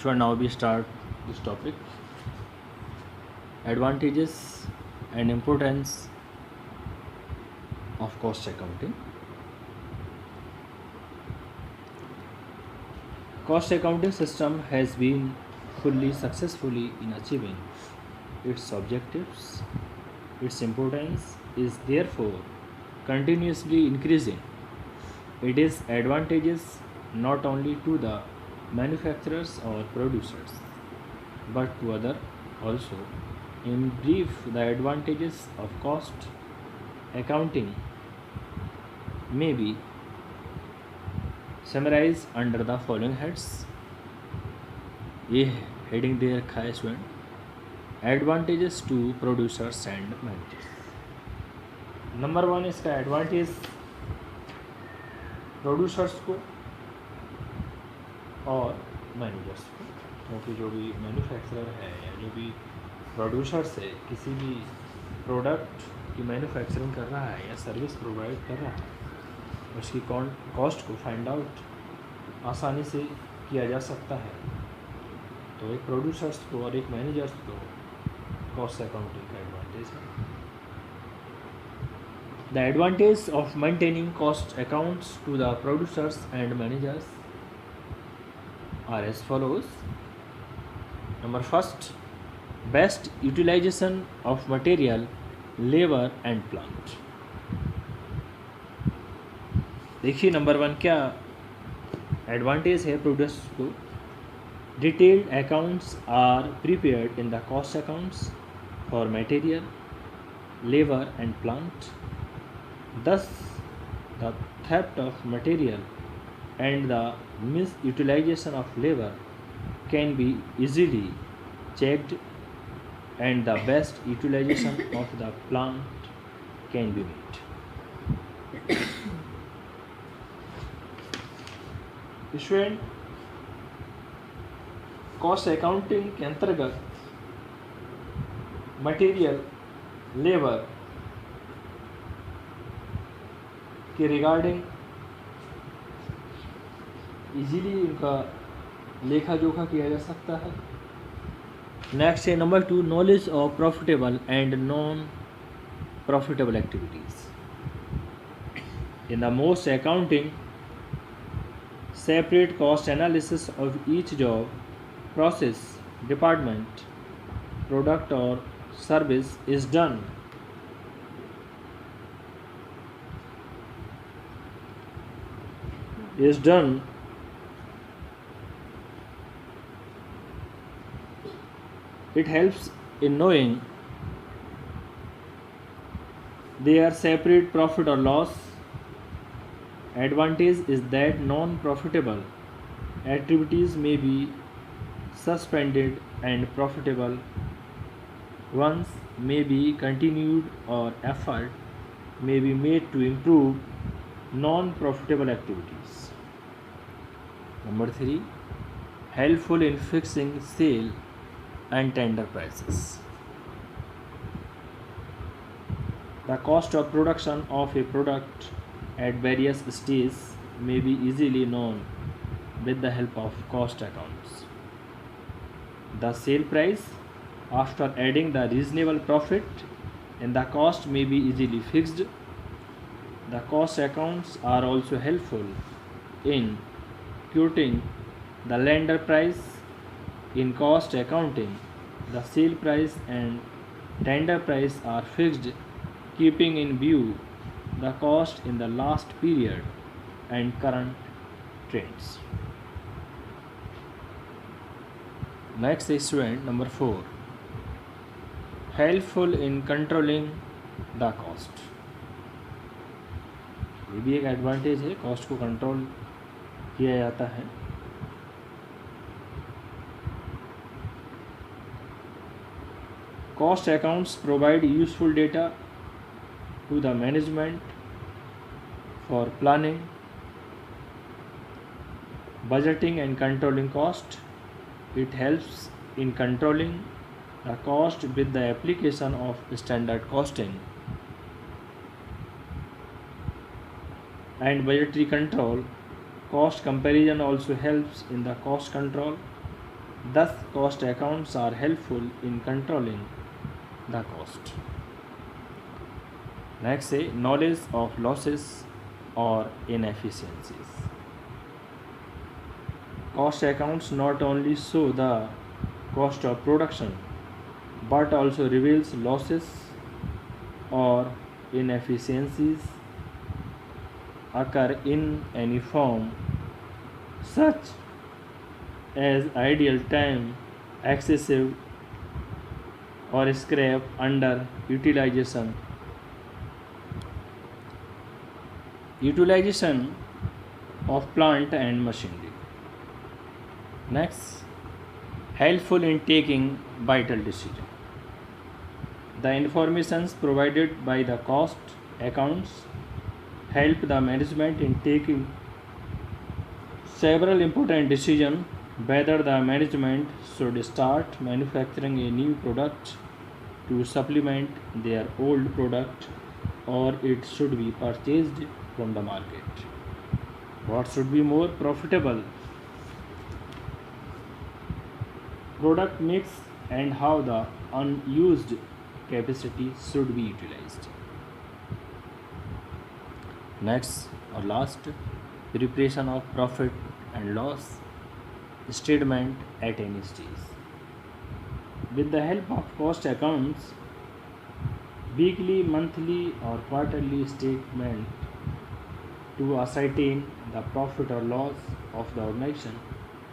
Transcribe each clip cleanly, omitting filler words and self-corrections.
So now we start this topic: advantages and importance of cost accounting. Cost accounting system has been fully successfully in achieving its objectives. Its importance is therefore continuously increasing. It is advantageous not only to the manufacturers or producers but to other also. In brief, the advantages of cost accounting may be summarized under the following heads. ये heading दे रखा है student, advantages to producers and managers. Number 1 इसका advantage producers को और managers को, क्योंकि जो भी मैन्युफैक्चरर है या जो भी प्रोड्यूसर्स है किसी भी प्रोडक्ट की मैन्युफैक्चरिंग कर रहा है या सर्विस प्रोवाइड कर रहा है, उसकी कॉस्ट को फाइंड आउट आसानी से किया जा सकता है. तो एक प्रोड्यूसर्स को और एक मैनेजर्स को कॉस्ट अकाउंटिंग का एडवांटेज है. The advantage of maintaining cost accounts to the producers and managers are as follows. Number first, best utilisation of material, labour and plant. देखिए नंबर 1 क्या एडवांटेज है प्रोड्यूसर्स को. Detailed accounts are prepared in the cost accounts for material, labour and plant. Thus, the theft of material and the misutilization of labor can be easily checked, and the best utilization of the plant can be made. Student, cost accounting के अंतर्गत material, labour के regarding easily उनका लेखा जोखा किया जा सकता है. नेक्स्ट है number 2, knowledge of profitable and non profitable activities. In the most accounting separate cost analysis of each job, process, department, product or service is done. It helps in knowing their separate profit or loss. Advantage is that non-profitable activities may be suspended and profitable ones may be continued, or effort may be made to improve non-profitable activities. Number 3, helpful in fixing sale and tender prices. The cost of production of a product at various stages may be easily known with the help of cost accounts. The sale price, after adding the reasonable profit and the cost, may be easily fixed. The cost accounts are also helpful in quoting the lender price. In cost accounting, the sale price and tender price are fixed, keeping in view the cost in the last period and current trends. Next is student number 4, helpful in controlling the cost. ये भी एक advantage है, cost को control किया जाता है. Cost accounts provide useful data to the management for planning, budgeting and controlling cost. It helps in controlling the cost with the application of standard costing and budgetary control. Cost comparison also helps in the cost control. Thus, cost accounts are helpful in controlling the cost. Next, say knowledge of losses or inefficiencies. Cost accounts not only show the cost of production but also reveals losses or inefficiencies occur in any form, such as ideal time, excessive or scrap under utilization of plant and machinery. Next, helpful in taking vital decisions. The informations provided by the cost accounts help the management in taking several important decisions, whether the management should start manufacturing a new product to supplement their old product or it should be purchased from the market. What should be more profitable? Product mix and how the unused capacity should be utilized. Next or last, preparation of profit and loss statement at any stage. With the help of cost accounts, weekly, monthly, or quarterly statement to ascertain the profit or loss of the organization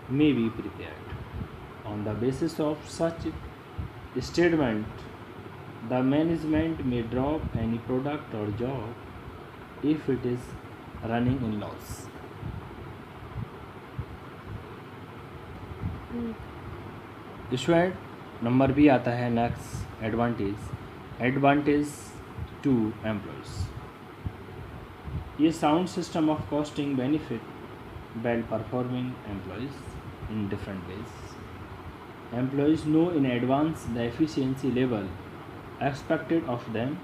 may be prepared. On the basis of such statement, the management may drop any product or job if it is running in loss. Student number B आता है next advantage to employees. ये sound system of costing benefit well performing employees in different ways. Employees know in advance the efficiency level expected of them.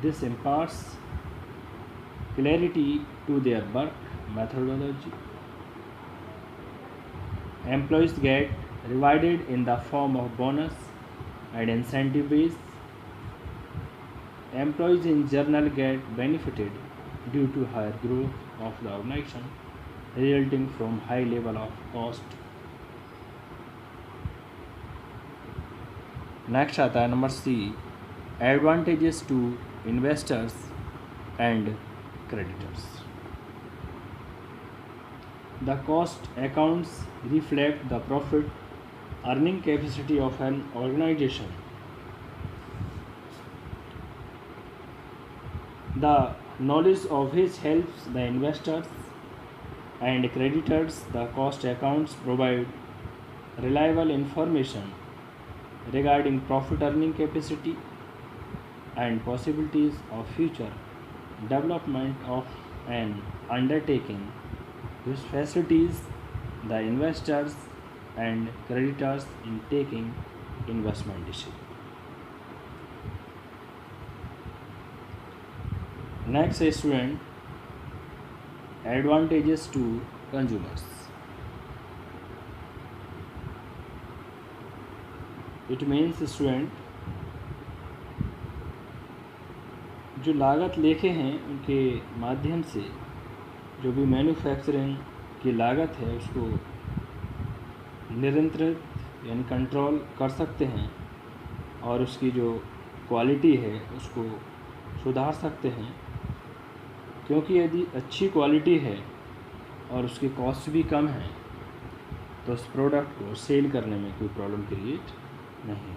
This imparts clarity to their work methodology. Employees get rewarded in the form of bonus and incentive base. Employees in general get benefited due to higher growth of the organization resulting from high level of cost. Next आता है number C, advantages to investors and creditors. The cost accounts reflect the profit earning capacity of an organisation. The knowledge of which helps the investors and creditors. The cost accounts provide reliable information regarding profit earning capacity and possibilities of future development of an undertaking, which facilitates the investors and creditors in taking investment decisions. Next, student, advantages to consumers. It means student, जो लागत लेखे हैं उनके माध्यम से जो भी manufacturing की लागत है उसको नियंत्रित यानी कंट्रोल कर सकते हैं और उसकी जो क्वालिटी है उसको सुधार सकते हैं, क्योंकि यदि अच्छी क्वालिटी है और उसकी कॉस्ट भी कम है तो उस प्रोडक्ट को सेल करने में कोई प्रॉब्लम क्रिएट नहीं.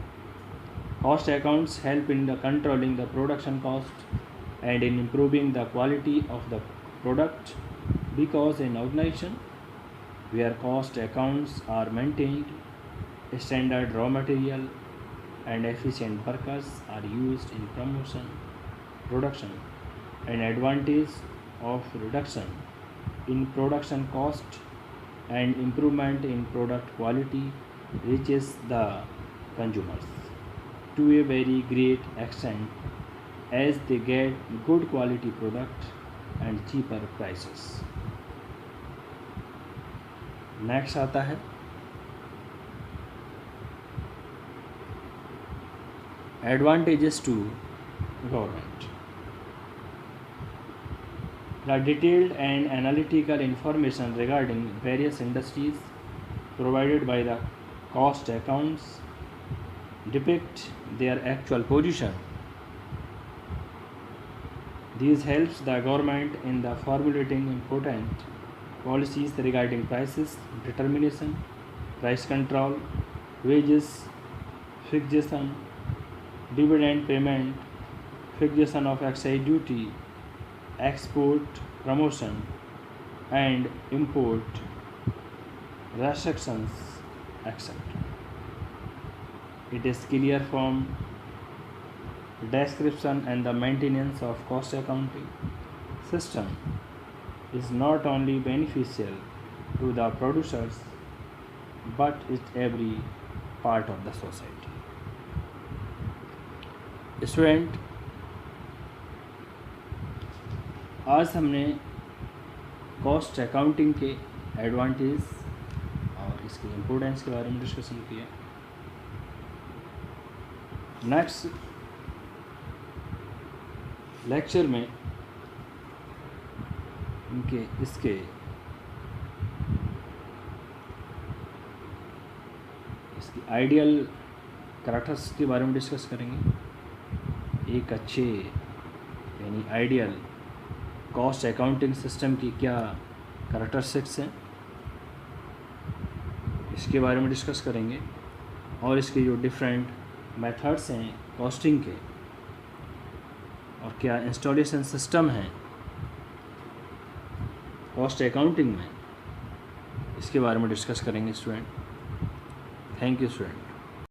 Cost accounts help in the controlling the production cost and in improving the quality of the product, because in organisation where cost accounts are maintained, standard raw material and efficient workers are used in promotion, production. An advantage of reduction in production cost and improvement in product quality reaches the consumers to a very great extent as they get good quality product and cheaper prices. Next आता है Advantages to government. The detailed and analytical information regarding various industries provided by the cost accounts depict their actual position. This helps the government in the formulating important policies regarding prices determination, price control, wages fixation, dividend payment, fixation of excise duty, export promotion, and import restrictions, etc. It is clear from description and the maintenance of cost accounting system is not only beneficial to the producers but is every part of the society. Student, आज हमने cost accounting के advantage और इसकी importance के बारे में discussion किया। Next lecture में इसके आइडियल कैरेक्टर्स के बारे में डिस्कस करेंगे। एक अच्छे यानी आइडियल कॉस्ट अकाउंटिंग सिस्टम की क्या कैरेक्टरिस्टिक्स हैं, इसके बारे में डिस्कस करेंगे। और इसके जो डिफरेंट मेथड्स हैं कॉस्टिंग के और क्या इंस्टॉलेशन सिस्टम है कॉस्ट अकाउंटिंग में, इसके बारे में डिस्कस करेंगे स्टूडेंट। Thank you student.